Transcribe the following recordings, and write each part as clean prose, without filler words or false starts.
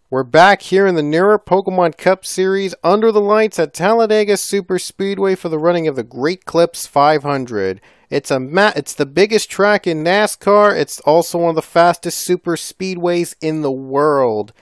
We're back here in the NURA Pokemon Cup Series under the lights at Talladega Super Speedway for the running of the Great Clips 500. It's the biggest track in NASCAR. It's also one of the fastest super speedways in the world.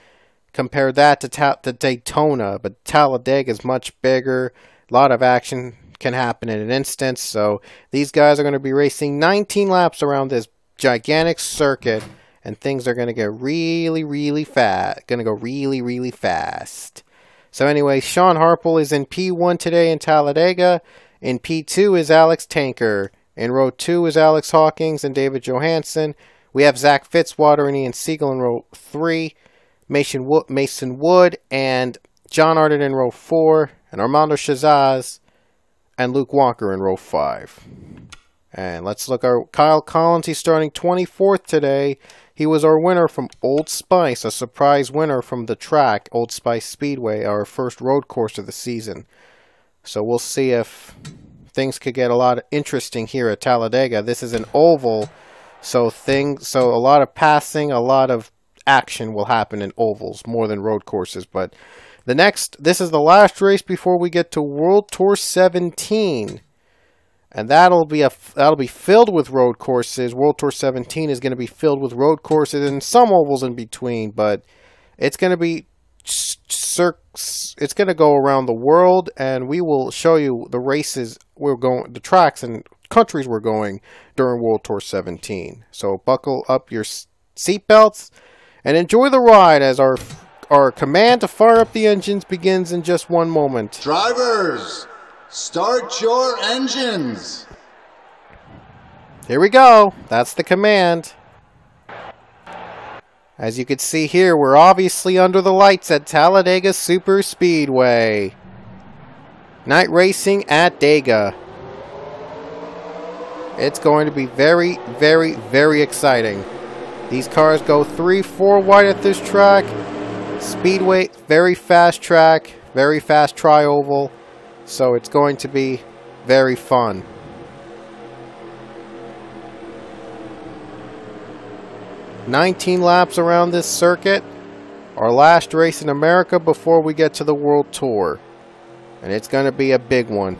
Compare that to Daytona, but Talladega is much bigger. A lot of action can happen in an instant. So these guys are going to be racing 19 laps around this gigantic circuit. And things are going to get really fast. Going to go really fast. So anyway, Sean Harple is in P1 today in Talladega. In P2 is Alex Tanker. In row 2 is Alex Hawkins and David Johansson. We have Zach Fitzwater and Ian Siegel in row 3. Mason Wood and John Arden in row 4. And Armando Chazaz and Luke Walker in row 5. And let's look at Kyle Collins. He's starting 24th today. He was our winner from Old Spice, a surprise winner from the track, Old Spice Speedway, our first road course of the season. So we'll see if things could get a lot interesting here at Talladega. This is an oval, so a lot of passing, a lot of action will happen in ovals, more than road courses. But this is the last race before we get to World Tour 17. And that'll be filled with road courses. World Tour 17 is going to be filled with road courses and some ovals in between, but it's going to be it's going to go around the world, and we will show you the races the tracks and countries we're going during World Tour 17. So buckle up your seatbelts and enjoy the ride as our command to fire up the engines begins in just one moment. Drivers, start your engines. Here we go. That's the command. As you can see here, we're obviously under the lights at Talladega Super Speedway. Night racing at Dega. It's going to be very exciting. These cars go 3-4 wide at this track. Speedway, very fast track, very fast tri-oval. So it's going to be very fun. "19 laps around this circuit. Our last race in America before we get to the World Tour. And it's going to be a big one.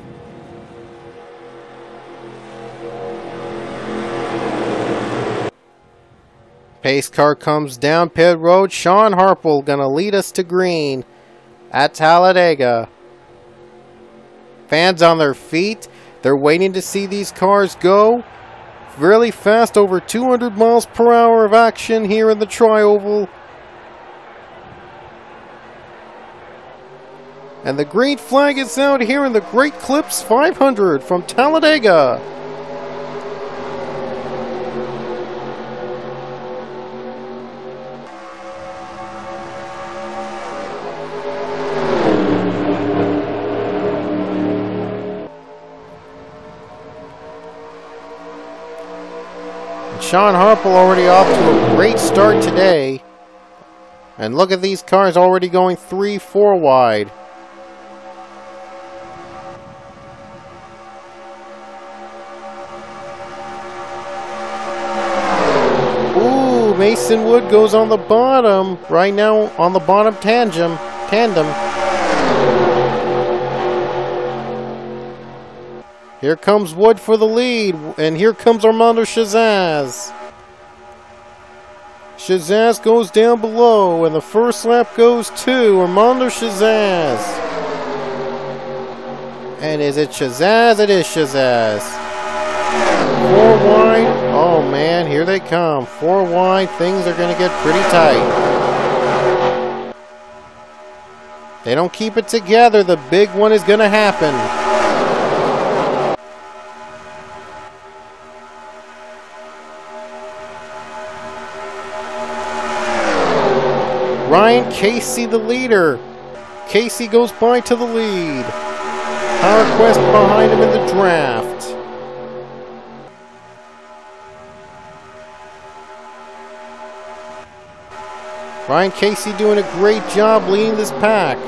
Pace car comes down pit road. Sean Harple going to lead us to green at Talladega. Fans on their feet. They're waiting to see these cars go. Really fast, over 200 miles per hour of action here in the tri-oval. And the green flag is out here in the Great Clips 500 from Talladega. Sean Harple already off to a great start today. And look at these cars already going 3-4 wide. Ooh, Mason Wood goes on the bottom. Right now on the bottom tandem. Here comes Wood for the lead, and here comes Armando Chazaz. Chazaz goes down below, and the first lap goes to Armando Chazaz. And is it Chazaz? It is Chazaz. 4 wide. Oh man, here they come. 4 wide. Things are going to get pretty tight. They don't keep it together. The big one is going to happen. Ryan Casey, the leader. Casey goes by to the lead. Power Quest behind him in the draft. Ryan Casey doing a great job leading this pack.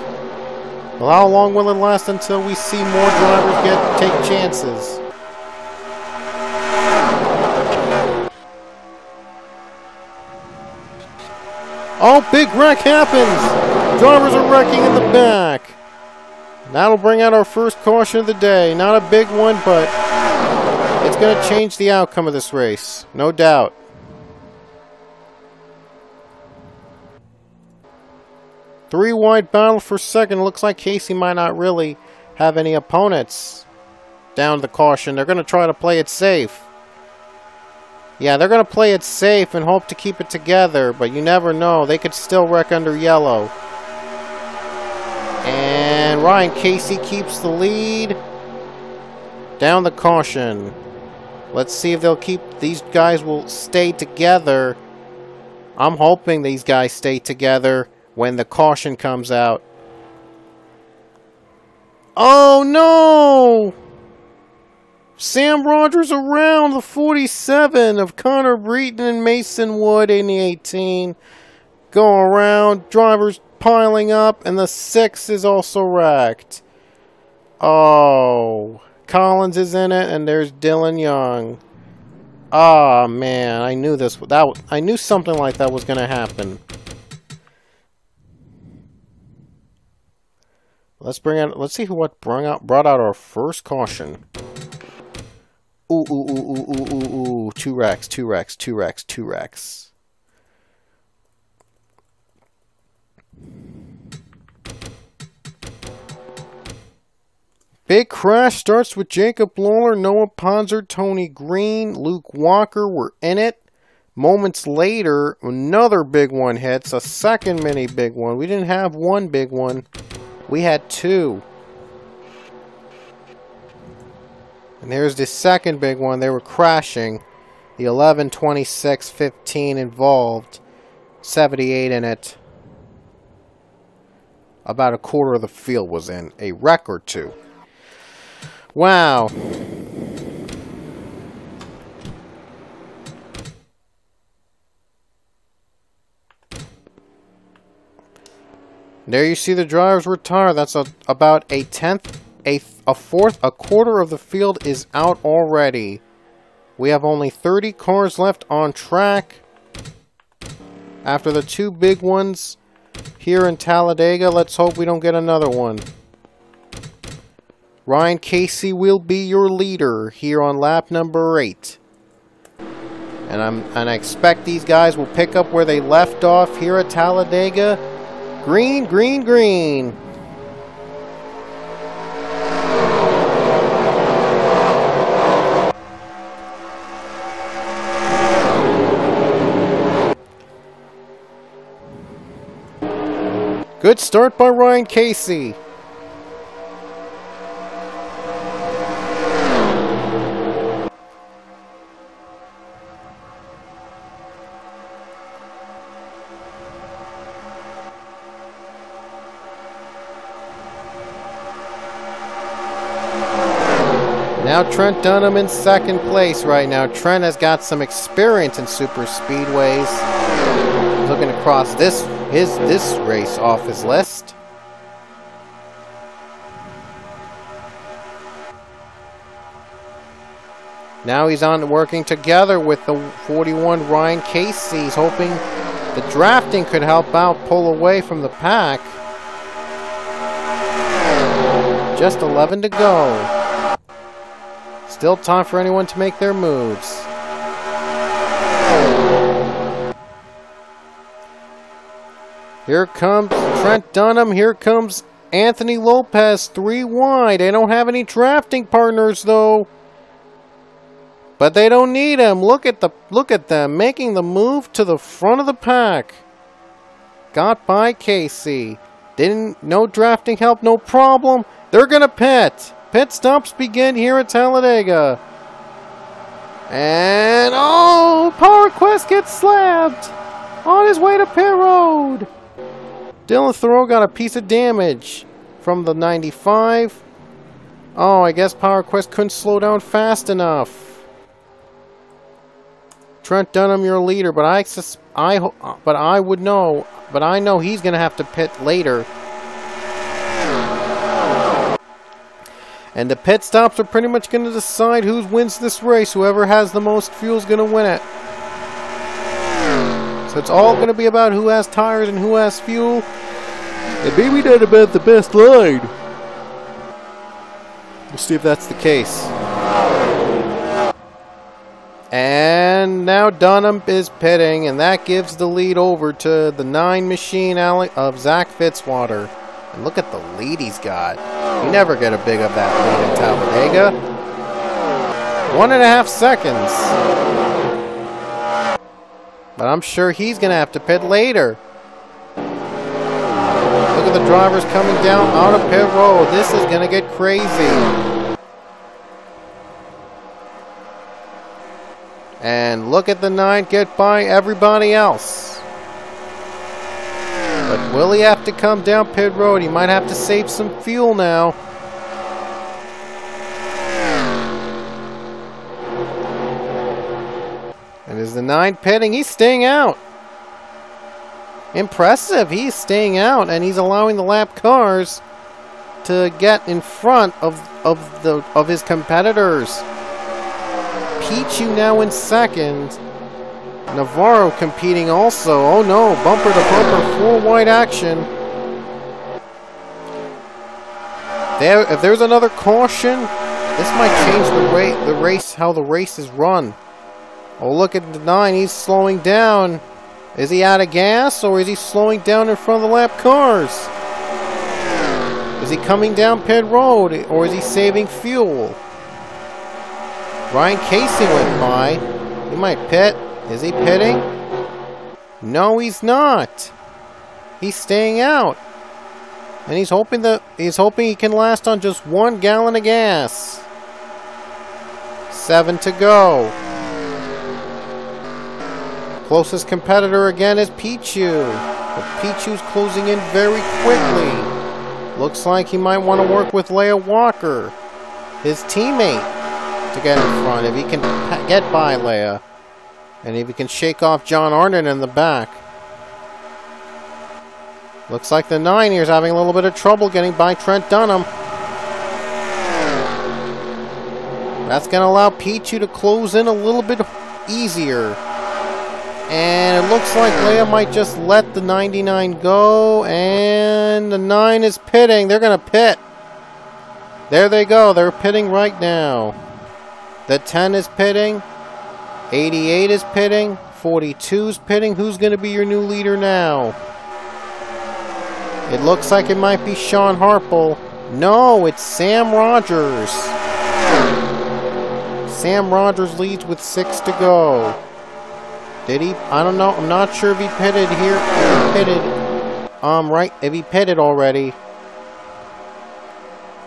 Well, how long will it last until we see more drivers take chances? Oh, big wreck happens! Drivers are wrecking in the back. That'll bring out our first caution of the day. Not a big one, but it's going to change the outcome of this race. No doubt. Three wide battle for second. Looks like Casey might not really have any opponents down the caution. They're going to try to play it safe. Yeah, they're going to play it safe and hope to keep it together, but you never know. They could still wreck under yellow. And Ryan Casey keeps the lead down the caution. Let's see if they'll keep... These guys will stay together. I'm hoping these guys stay together when the caution comes out. Oh, no! Sam Rogers around the 47 of Connor Breton and Mason Wood in the 18. Go around, drivers piling up, and the 6 is also wrecked. Oh, Collins is in it, and there's Dylan Young. Oh man, I knew this. I knew something like that was going to happen. Let's see what brought out our first caution. Ooh, ooh, ooh, ooh, ooh, ooh, ooh. 2 wrecks, 2 wrecks, 2 wrecks, 2 wrecks. Big crash starts with Jacob Lawler, Noah Ponzer, Tony Green, Luke Walker were in it. Moments later, another big one hits, a second mini big one. We didn't have one big one. We had 2. And there's the second big one. They were crashing. The 11, 26, 15 involved. 78 in it. About a quarter of the field was in. A wreck or 2. Wow. There you see the drivers retire. That's about a tenth, a fourth, a quarter of the field is out already. We have only 30 cars left on track. After the 2 big ones here in Talladega, let's hope we don't get another one. Ryan Casey will be your leader here on lap number 8. And I expect these guys will pick up where they left off here at Talladega. Green, green, green. Good start by Ryan Casey. Now Trent Dunham in second place right now. Trent has got some experience in super speedways. He's looking to cross this race off his list. Now he's on working together with the 41 Ryan Casey. He's hoping the drafting could help out pull away from the pack. Just 11 to go. Still time for anyone to make their moves. Here comes Trent Dunham. Here comes Anthony Lopez, 3 wide. They don't have any drafting partners though. But they don't need him. Look at them making the move to the front of the pack. Got by Casey. No drafting help, no problem. They're gonna pit. Pit stops begin here at Talladega. And, oh, Power Quest gets slapped on his way to pit road. Dylan Thoreau got a piece of damage from the 95. Oh, I guess Power Quest couldn't slow down fast enough. Trent Dunham, your leader, but I know he's going to have to pit later. And the pit stops are pretty much going to decide who wins this race. Whoever has the most fuel is going to win it. So it's all going to be about who has tires and who has fuel. And maybe not about the best line. We'll see if that's the case. And now Dunham is pitting, and that gives the lead over to the 9 machine of Zach Fitzwater. And look at the lead he's got. You never get a big of that lead in Talladega. 1.5 seconds. But I'm sure he's going to have to pit later. Look at the drivers coming down out of pit road. This is going to get crazy. And look at the 9 get by everybody else. But will he have to come down pit road? He might have to save some fuel now. And is the 9 pitting? He's staying out. Impressive. He's staying out, and he's allowing the lap cars to get in front of his competitors. Pichu now in second. Navarro competing also. Oh no, bumper to bumper, full wide action. If there's another caution, this might change the race, how the race is run. Oh, look at the 9, he's slowing down. Is he out of gas, or is he slowing down in front of the lap cars? Is he coming down pit road, or is he saving fuel? Ryan Casey went by. He might pit. Is he pitting? No, he's not. He's staying out. And he's hoping he can last on just 1 gallon of gas. 7 to go. Closest competitor again is Pichu. But Pichu's closing in very quickly. Looks like he might want to work with Leia Walker, his teammate, to get in front. If he can get by Leia. And if he can shake off John Arnott in the back. Looks like the 9 here is having a little bit of trouble getting by Trent Dunham. That's going to allow Pichu to close in a little bit easier. And it looks like Leia might just let the 99 go. And the 9 is pitting. They're going to pit. There they go. They're pitting right now. The 10 is pitting. 88 is pitting. 42 is pitting. Who's going to be your new leader now? It looks like it might be Sean Harple. No, it's Sam Rogers. Sam Rogers leads with 6 to go. Did he? I don't know. I'm not sure if he pitted here. If he pitted. Right. If he pitted already.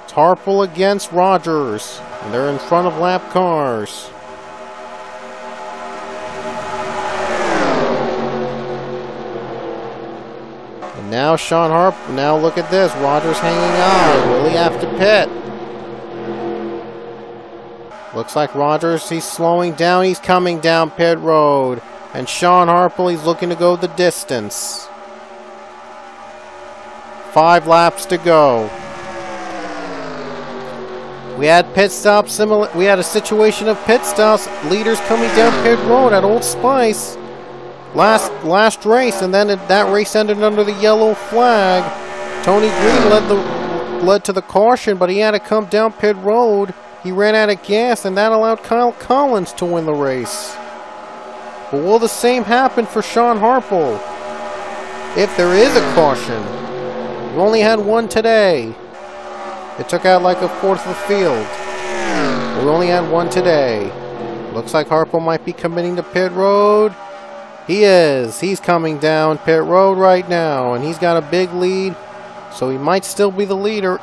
It's Harple against Rogers. And they're in front of lap cars. And now Sean Harple. Now look at this. Rogers hanging on. Will he have to pit? Looks like Rogers, he's slowing down. He's coming down pit road. And Sean Harple, he's looking to go the distance. 5 laps to go. We had pit stops similar. We had a situation of pit stops. Leaders coming down pit road at Old Spice. Last race, and then that race ended under the yellow flag. Tony Green led to the caution, but he had to come down pit road. He ran out of gas, and that allowed Kyle Collins to win the race. But will the same happen for Sean Harple? If there is a caution. We've only had one today. It took out like a fourth of the field. We only had one today. Looks like Harple might be committing to pit road. He is. He's coming down pit road right now, and he's got a big lead. So he might still be the leader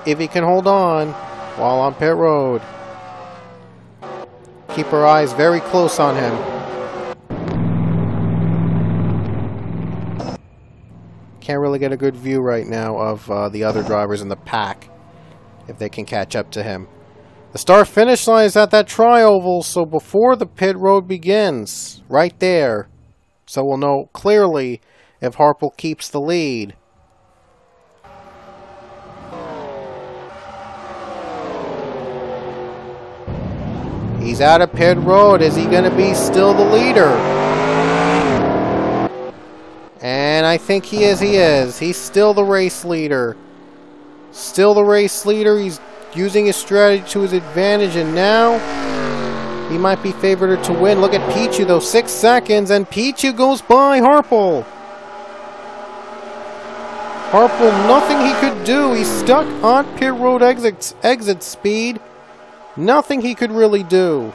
if he can hold on while on pit road. Keep our eyes very close on him. Can't really get a good view right now of the other drivers in the pack, if they can catch up to him. The start-finish line is at that tri-oval, so before the pit road begins, right there. So we'll know clearly if Harple keeps the lead. He's out of pit road. Is he going to be still the leader? And I think he is. He's still the race leader. Still the race leader. He's using his strategy to his advantage, and now he might be favored to win. Look at Pichu, though. 6 seconds, and Pichu goes by Harple. Harple, nothing he could do. He's stuck on pit road exit speed. Nothing he could really do.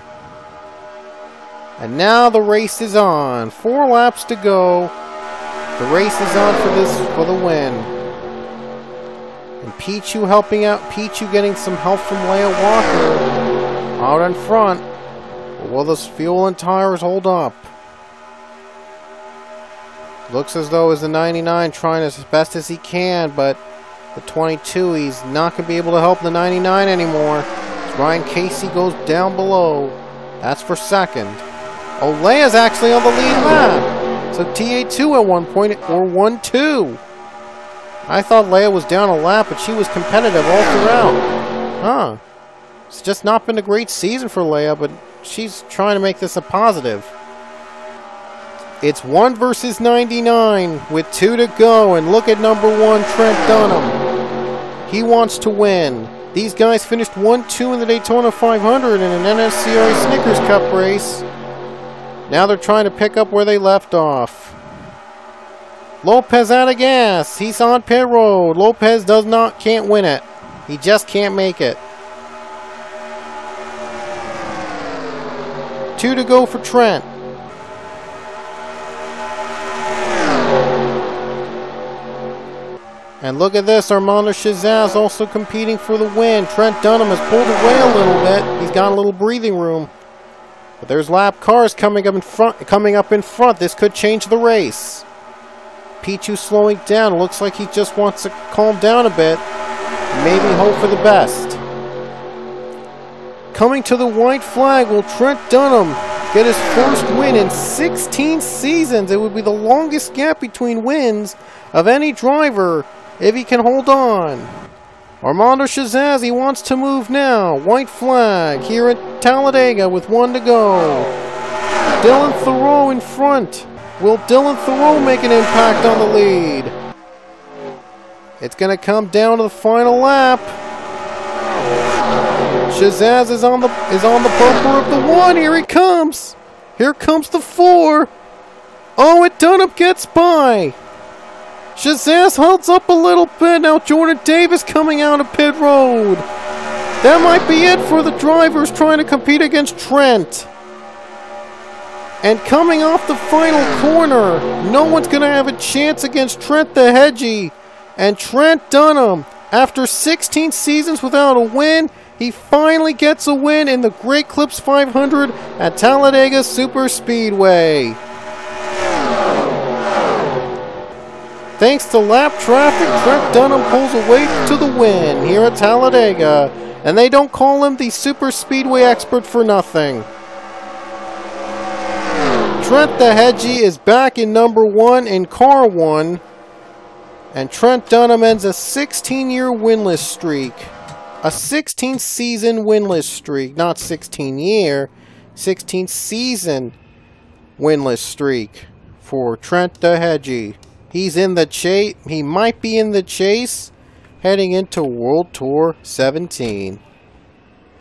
And now the race is on. 4 laps to go. The race is on for the win. And Pichu helping out. Pichu getting some help from Leia Walker out in front. But will the fuel and tires hold up? Looks as though it's the 99 trying as best as he can, but the 22, he's not going to be able to help the 99 anymore. Ryan Casey goes down below. That's for second. Oh, Leia's actually on the lead lap. So TA2 at one point, or 1-2. I thought Leia was down a lap, but she was competitive all throughout. Huh. It's just not been a great season for Leia, but she's trying to make this a positive. It's 1 versus 99 with 2 to go, and look at number 1, Trent Dunham. He wants to win. These guys finished 1-2 in the Daytona 500 in an NSCRA Snickers Cup race. Now they're trying to pick up where they left off. Lopez out of gas. He's on pit road. Lopez can't win it. He just can't make it. 2 to go for Trent. And look at this, Armando Shazaz also competing for the win. Trent Dunham has pulled away a little bit. He's got a little breathing room. But there's lap cars coming up in front. This could change the race. Pichu slowing down. It looks like he just wants to calm down a bit. Maybe hope for the best. Coming to the white flag, will Trent Dunham get his first win in 16 seasons? It would be the longest gap between wins of any driver if he can hold on. Armando Shazaz, he wants to move now. White flag here at Talladega with 1 to go. Dylan Thoreau in front. Will Dylan Thoreau make an impact on the lead? It's going to come down to the final lap. Shazaz is on the bumper of the 1. Here he comes. Here comes the 4. Oh, and Dunham gets by. Shazaz holds up a little bit. Now Jordan Davis coming out of pit road. That might be it for the drivers trying to compete against Trent. And coming off the final corner, no one's going to have a chance against Trent the Hedgie. And Trent Dunham, after 16 seasons without a win, he finally gets a win in the Great Clips 500 at Talladega Superspeedway. Thanks to lap traffic, Trent Dunham pulls away to the win here at Talladega. And they don't call him the Super Speedway expert for nothing. Trent the Hedgie is back in number 1 in car 1. And Trent Dunham ends a 16-year winless streak. A 16-season winless streak. Not 16-year. 16-season winless streak for Trent the Hedgie. He's in the chase. He might be in the chase heading into World Tour 17.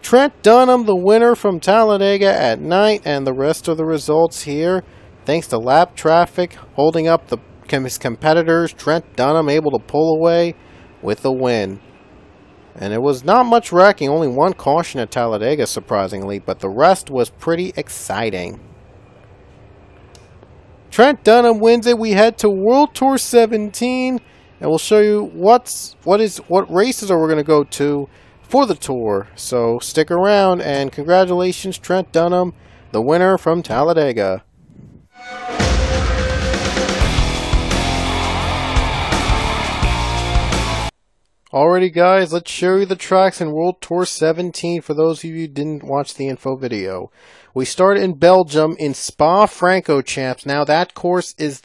Trent Dunham, the winner from Talladega at night, and the rest of the results here, thanks to lap traffic holding up his competitors. Trent Dunham able to pull away with the win. And it was not much wrecking, only 1 caution at Talladega, surprisingly, but the rest was pretty exciting. Trent Dunham wins it. We head to World Tour 17, and we'll show you what races are we going to go to for the tour. So stick around, and congratulations, Trent Dunham, the winner from Talladega. Alrighty guys, let's show you the tracks in World Tour 17 for those of you who didn't watch the info video. We start in Belgium in Spa-Francorchamps. Now that course is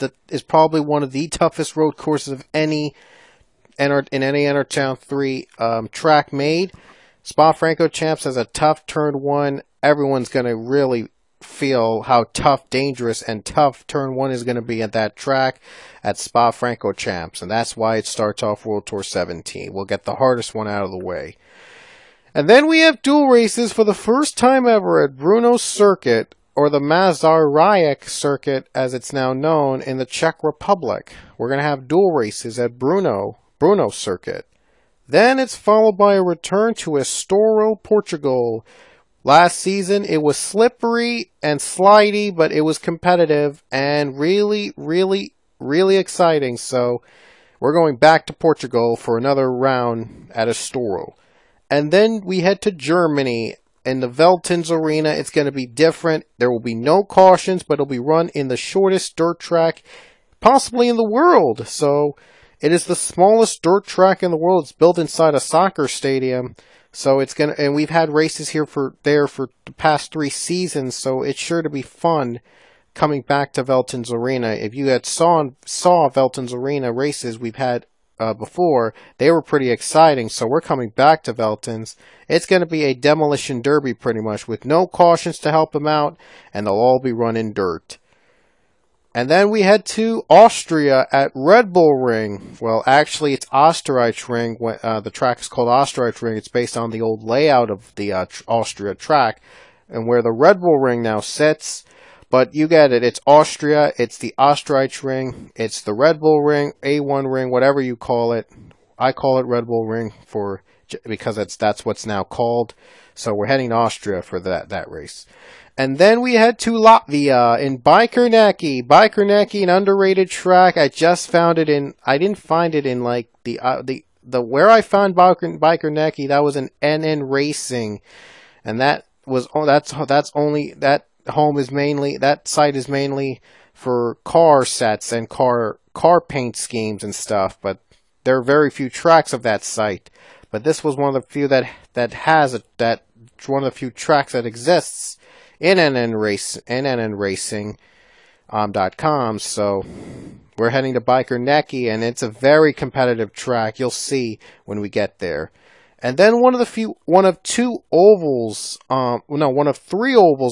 probably one of the toughest road courses of any in any Entertown 3 track made. Spa-Francorchamps has a tough turn 1. Everyone's going to really feel how tough, dangerous, and tough Turn 1 is going to be at that track at Spa-Francorchamps. And that's why it starts off World Tour 17. We'll get the hardest one out of the way. And then we have dual races for the first time ever at Brno Circuit, or the Mazarajek Circuit as it's now known, in the Czech Republic. We're going to have dual races at Brno Circuit. Then it's followed by a return to Estoril, Portugal. Last season it was slippery and slidey, but it was competitive and really, really, really exciting. So we're going back to Portugal for another round at Estoril. And then we head to Germany in the Veltins Arena. It's going to be different. There will be no cautions, but it'll be run in the shortest dirt track possibly in the world. So it is the smallest dirt track in the world. It's built inside a soccer stadium. So it's going to, and we've had races here for the past 3 seasons. So it's sure to be fun coming back to Veltins Arena. If you had saw Veltins Arena races we've had before, they were pretty exciting. So we're coming back to Veltins. It's going to be a demolition derby pretty much, with no cautions to help them out, and they'll all be run in dirt. And then we head to Austria at Red Bull Ring. Well, actually it's Österreich Ring. The track is called Österreich Ring. It's based on the old layout of the Austria track, and where the Red Bull Ring now sits. But you get it. It's Austria. It's the Österreich Ring. It's the Red Bull Ring, A1 Ring, whatever you call it. I call it Red Bull Ring because that's what's now called. So we're heading to Austria for that race. And then we head to Latvia in Bikerneki. Bikerneki, an underrated track. I just found it I didn't find it in like where I found Bikerneki. That was an NN Racing, and that site is mainly for car sets and car paint schemes and stuff, but there are very few tracks of that site. But this was one of the few one of the few tracks that exists in NNRacing.com. So we're heading to Bikerneki, and it's a very competitive track. You'll see when we get there. And then one of 3 ovals,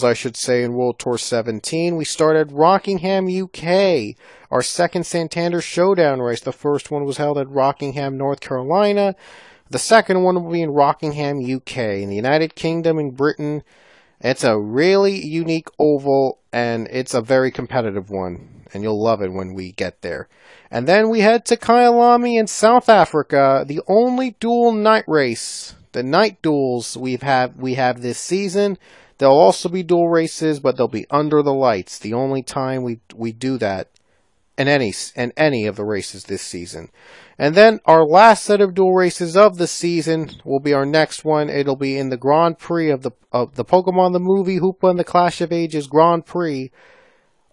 I should say, in World Tour 17. We started Rockingham, UK, our second Santander Showdown race. The first one was held at Rockingham, North Carolina. The second one will be in Rockingham, UK, in the United Kingdom and Britain. It's a really unique oval, and it's a very competitive one, and you'll love it when we get there. And then we head to Kyalami in South Africa, the only dual night race. The night duels we have this season. There'll also be dual races, but they'll be under the lights. The only time we do that in any of the races this season. And then our last set of dual races of the season will be our next one. It'll be in the Grand Prix of the Pokemon the Movie, Hoopa and the Clash of Ages Grand Prix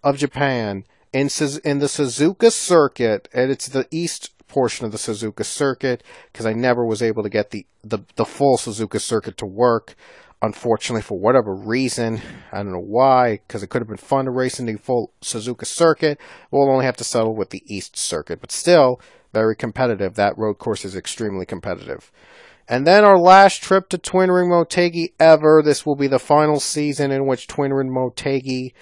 of Japan in the Suzuka Circuit, and it's the east portion of the Suzuka Circuit, because I never was able to get the full Suzuka Circuit to work. Unfortunately, for whatever reason, I don't know why, because it could have been fun to race in the full Suzuka Circuit. We'll only have to settle with the East Circuit, but still very competitive. That road course is extremely competitive. And then our last trip to Twin Ring Motegi ever. This will be the final season in which Twin Ring Motegi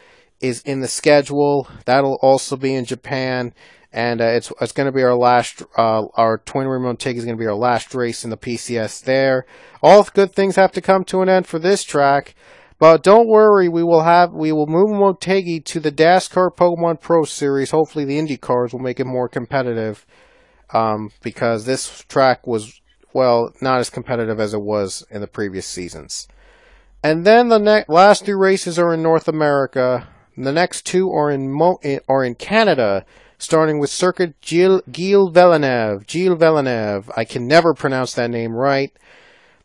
is in the schedule. That'll also be in Japan. And it's going to be our last, our Twin Ring Motegi is going to be our last race in the PCS there. All good things have to come to an end for this track. But don't worry, we will move Motegi to the NASCAR Pokemon Pro Series. Hopefully the Indy cars will make it more competitive. Because this track was, well, not as competitive as it was in the previous seasons. And then the last 2 races are in North America. The next 2 are in Canada, starting with Circuit Gilles Villeneuve. I can never pronounce that name right,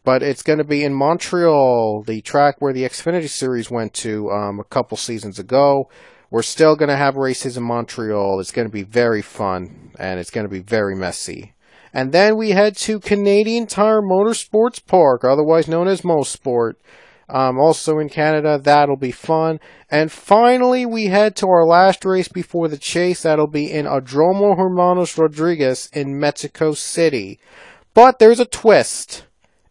but it's going to be in Montreal, the track where the Xfinity Series went to a couple seasons ago. We're still going to have races in Montreal. It's going to be very fun, and it's going to be very messy. And then we head to Canadian Tire Motorsports Park, otherwise known as MoSport. Also in Canada, that'll be fun. And finally, we head to our last race before the chase. That'll be in Adromo Hermanos Rodriguez in Mexico City. But there's a twist.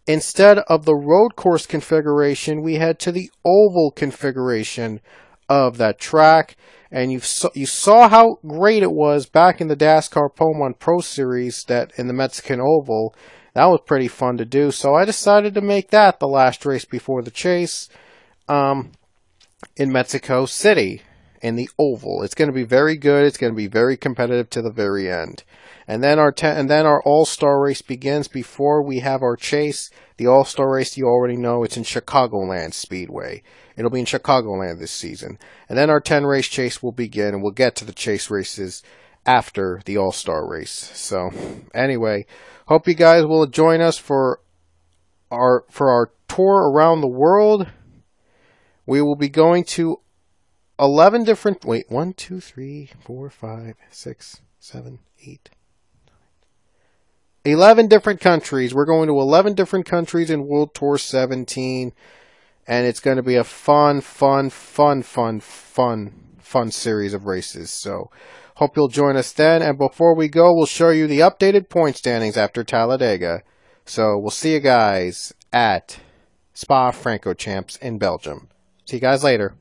instead of the road course configuration, we head to the oval configuration of that track. And you saw how great it was back in the NASCAR Pokemon Pro Series that in the Mexican Oval. That was pretty fun to do. So I decided to make that the last race before the chase in Mexico City in the Oval. It's going to be very good. It's going to be very competitive to the very end. And then our All-Star race begins before we have our chase. The All-Star race, you already know, it's in Chicagoland Speedway. It'll be in Chicagoland this season. And then our 10-race chase will begin, and we'll get to the chase races after the All-Star race. So, anyway, hope you guys will join us for our tour around the world. We will be going to 11 different... Wait, 1, 2, 3, 4, 5, 6, 7, 8... 11 different countries. We're going to 11 different countries in World Tour 17. And it's going to be a fun series of races. So, hope you'll join us then. And before we go, we'll show you the updated point standings after Talladega. So, we'll see you guys at Spa-Francorchamps in Belgium. See you guys later.